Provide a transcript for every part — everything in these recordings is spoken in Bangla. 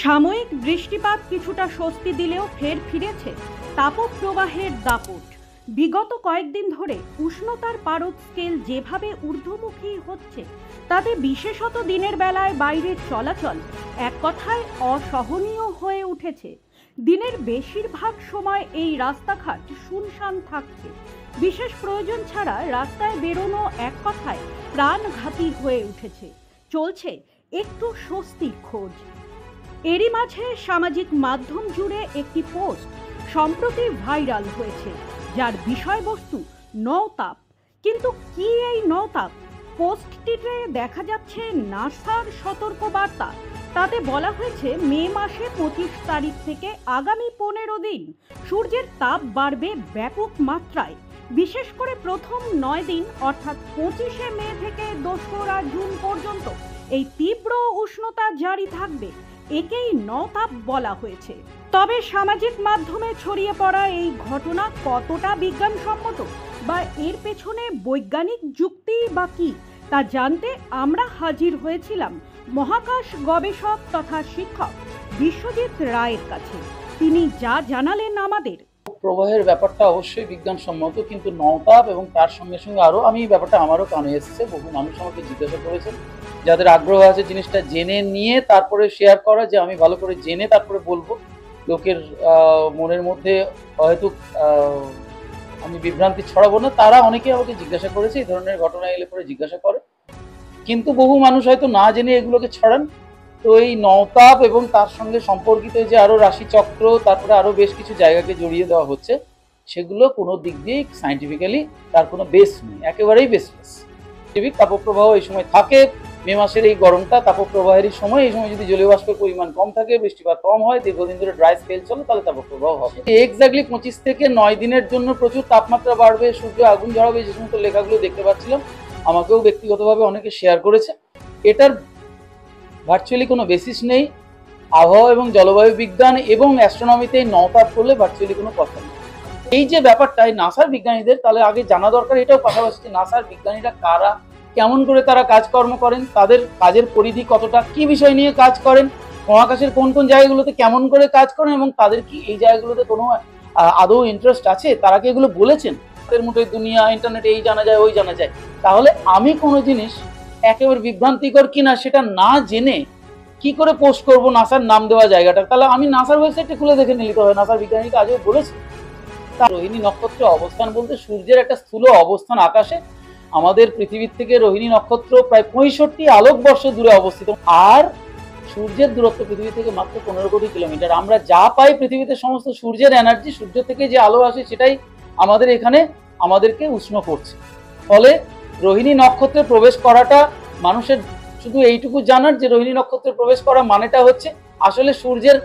সাময়িক বৃষ্টিপাত কিছুটা স্বস্তি দিলেও ফের ফিরেছে তাপপ্রবাহের দাপট। বিগত কয়েকদিন ধরে উষ্ণতার পারদ স্কেল যেভাবে ঊর্ধ্বমুখী হচ্ছে তাতে বিশেষত দিনের বেলায় বাইরের চলাচল এক কথায় অসহনীয় হয়ে উঠেছে। দিনের বেশিরভাগ সময় এই রাস্তাঘাট শুনশান থাকছে। বিশেষ প্রয়োজন ছাড়া রাস্তায় বেরোনো এক কথায় প্রাণঘাতী হয়ে উঠেছে। চলছে একটু স্বস্তির খোঁজ। এরই মাঝে সামাজিক মাধ্যম জুড়ে একটি পোস্ট সম্প্রতি ভাইরাল হয়েছে, যার বিষয়বস্তু নওতাপ। কিন্তু কি এই নওতাপ? পোস্টটিতে দেখা যাচ্ছে নাসার সতর্কবার্তা। তাতে বলা হয়েছে মে মাসে 25 তারিখ থেকে আগামী 15 দিন সূর্যের তাপ বাড়বে ব্যাপক মাত্রায়। বিশেষ করে প্রথম 9 দিন অর্থাৎ 25শে মে থেকে 2রা জুন পর্যন্ত এই তীব্র উষ্ণতা জারি থাকবে। একেই নওতাপ বলা হয়েছে। তবে সামাজিক মাধ্যমে ছড়িয়ে পড়া এই ঘটনা কতটা বিজ্ঞানসম্মত বা এর পেছনে বৈজ্ঞানিক যুক্তি বা কি তা জানতে আমরা হাজির হয়েছিলাম মহাকাশ গবেষক তথা শিক্ষক বিশ্বজিৎ রায়ের কাছে। তিনি যা জানালেন আমাদের। প্রবাহের ব্যাপারটা অবশ্যই বিজ্ঞানসম্মত, কিন্তু নওতাপ এবং তার সঙ্গে সঙ্গে আরো আমি ব্যাপারটা আমারও কানে এসেছে, বহু মানুষ আমাকে জিজ্ঞাসা করেছেন, যাদের আগ্রহ আছে জিনিসটা জেনে নিয়ে তারপরে শেয়ার করা, যে আমি ভালো করে জেনে তারপরে বলবো। লোকের মনের মধ্যে হয়তো আমি বিভ্রান্তি ছড়াবো না, তারা অনেকে আমাকে জিজ্ঞাসা করেছে, এই ধরনের ঘটনা এলে পরে জিজ্ঞাসা করে, কিন্তু বহু মানুষ হয়তো না জেনে এগুলোকে ছড়ান। তো এই নওতাপ এবং তার সঙ্গে সম্পর্কিত যে আরো রাশিচক্র, তারপরে আরো বেশ কিছু জায়গাকে জড়িয়ে দেওয়া হচ্ছে, সেগুলো কোনো দিক দিয়ে সায়েন্টিফিক্যালি তার কোনো বেস নেই, একেবারেই বেসলেস। পৃথিবীর তাপপ্রবাহ এই সময় থাকে, মে মাসের এই গরমটা তাপপ্রবাহেরই সময়। এই সময় যদি জলীয় বাষ্পের পরিমাণ কম থাকে, বৃষ্টিপাত কম হয়, দীর্ঘদিন ধরে ড্রাই স্পেল চলে, তাহলে তাপপ্রবাহ হবে। এক্স্যাক্টলি 25 থেকে 9 দিনের জন্য প্রচুর তাপমাত্রা বাড়বে, সূর্য আগুন ঝরাবে, যে সমস্ত লেখাগুলো দেখতে পাচ্ছিলাম আমাকেও ব্যক্তিগতভাবে অনেকে শেয়ার করেছে। এটার ভার্চুয়ালি কোনো বেসিস নেই। আবহাওয়া এবং জলবায়ু বিজ্ঞান এবং অ্যাস্ট্রোনমিতে নওতাপ করলে ভার্চুয়ালি কোনো কথা নেই। এই যে ব্যাপারটাই নাসার বিজ্ঞানীদের, তাহলে আগে জানা দরকার এটাও পাশাপাশি যে নাসার বিজ্ঞানীরা কারা, কেমন করে তারা কাজকর্ম করেন, তাদের কাজের পরিধি কতটা, কি বিষয় নিয়ে কাজ করেন, মহাকাশের কোন কোন জায়গাগুলোতে কেমন করে কাজ করেন, এবং তাদের কি এই জায়গাগুলোতে কোনো আদৌ ইন্টারেস্ট আছে, তারা কি এগুলো বলেছেন। তাদের মুঠোয় দুনিয়া, ইন্টারনেটে এই জানা যায় ওই জানা যায়। তাহলে আমি কোনো জিনিস একেবারে বিভ্রান্তিকর কিনা সেটা না জেনে কি করে পোস্ট করব নাসার নাম দেওয়া জায়গাটা? তাহলে আমি নাসার ওয়েবসাইটে খুলে দেখে নিতে হবে, নাসার বিজ্ঞানীরা আজও বলেছে। তার রোহিণী নক্ষত্রের অবস্থান বলতে সূর্যের একটা স্থূল অবস্থান আকাশে, আমাদের পৃথিবীর থেকে রোহিণী নক্ষত্র প্রায় 65 আলোকবর্ষ দূরে অবস্থিত, আর সূর্যের দূরত্ব পৃথিবী থেকে মাত্র 15 কোটি কিলোমিটার। আমরা যা পাই পৃথিবীতে সমস্ত সূর্যের এনার্জি, সূর্য থেকে যে আলো আসে সেটাই আমাদের এখানে আমাদেরকে উষ্ণ করছে। ফলে রোহিণী নক্ষত্রে প্রবেশ করাটা মানুষের শুধু এইটুকু জানার যে রোহিণী নক্ষত্রে প্রবেশ করা মানেটা হচ্ছে আসলে সূর্যের,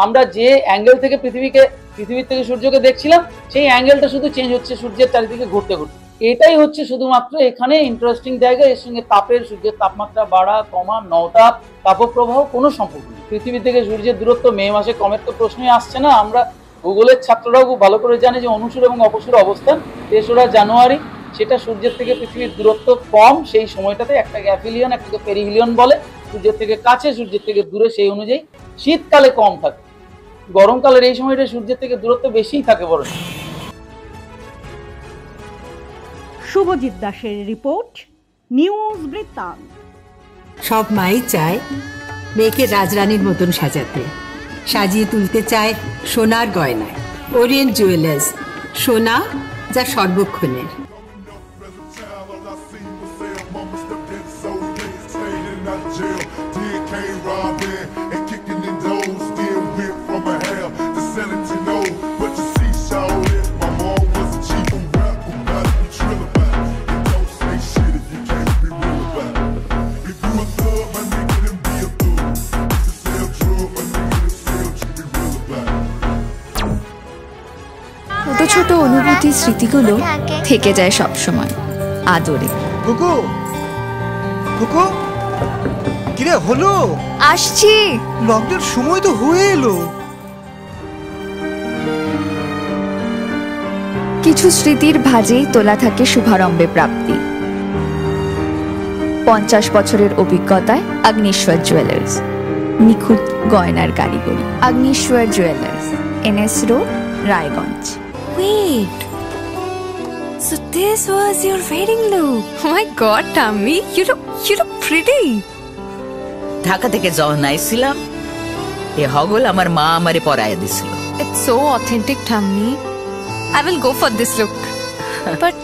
আমরা যে অ্যাঙ্গেল থেকে পৃথিবীর থেকে সূর্যকে দেখছিলাম সেই অ্যাঙ্গেলটা শুধু চেঞ্জ হচ্ছে সূর্যের চারিদিকে ঘুরতে ঘুরতে। এটাই হচ্ছে শুধুমাত্র এখানে ইন্টারেস্টিং জায়গা। এর সঙ্গে তাপের, সূর্যের তাপমাত্রা বাড়া কমা, নওতাপ, তাপপ্রবাহ কোনো সম্পর্ক নেই। পৃথিবী থেকে সূর্যের দূরত্ব মে মাসে কমের তো প্রশ্নই আসছে না। আমরা ভূগোলের ছাত্ররাও খুব ভালো করে জানে যে অনুসুর এবং অপসুর অবস্থান 3রা জানুয়ারি, সেটা সূর্যের থেকে পৃথিবীর দূরত্ব কম, সেই সময়টাতে একটাকে অ্যাফিলিয়ন একটাকে পেরিহিলিয়ন বলে। সূর্যের থেকে কাছে, সূর্যের থেকে দূরে, সেই অনুযায়ী শীতকালে কম থাকে, গরমকালের এই সময়টা সূর্যের থেকে দূরত্ব বেশিই থাকে বড়। শুভজিৎ দাসের রিপোর্ট, নিউজ বৃত্তান্ত। সব মাই চায় মেয়েকে রাজরানীর মতন সাজাতে, সাজিয়ে তুলতে চায় সোনার গয়নায়। ওরিয়েন্ট জুয়েলার্স, সোনা যা সর্বক্ষণের। ছোট ছোট অনুভূতি, স্মৃতিগুলো থেকে যায় সব সময় আদরে। কুকু কুকু, কিরে হলো? আসছি, লকডাউন সময় তো হয়ে এলো। কিছু স্মৃতির ভাজেই তোলা থাকে শুভারম্ভে প্রাপ্তি। 50 বছরের অভিজ্ঞতায় অগ্নিশ্বর জুয়েলার্স। নিখুঁত গয়নার কারিগরি। Agnishwar jewellers, NS road, Raiganj. Wait. So this was your wedding look. Oh my god, Tammy, you look pretty. Dhaka থেকে যখন আইছিলাম এ হগল আমার মা আমারে পরাইয়া দিছিল। It's so authentic, Tammy. I will go for this look. But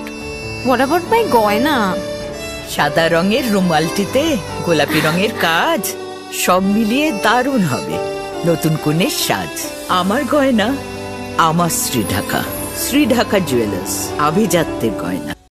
what about my goina? সাদা রঙের রুমালটিতে গোলাপি রঙের কাজ, সব মিলিয়ে দারুণ হবে নতুন কনের সাজ। আমার গয়না আমার শ্রী ঢাকা জুয়েলার্স, আভিজাত্যের গয়না।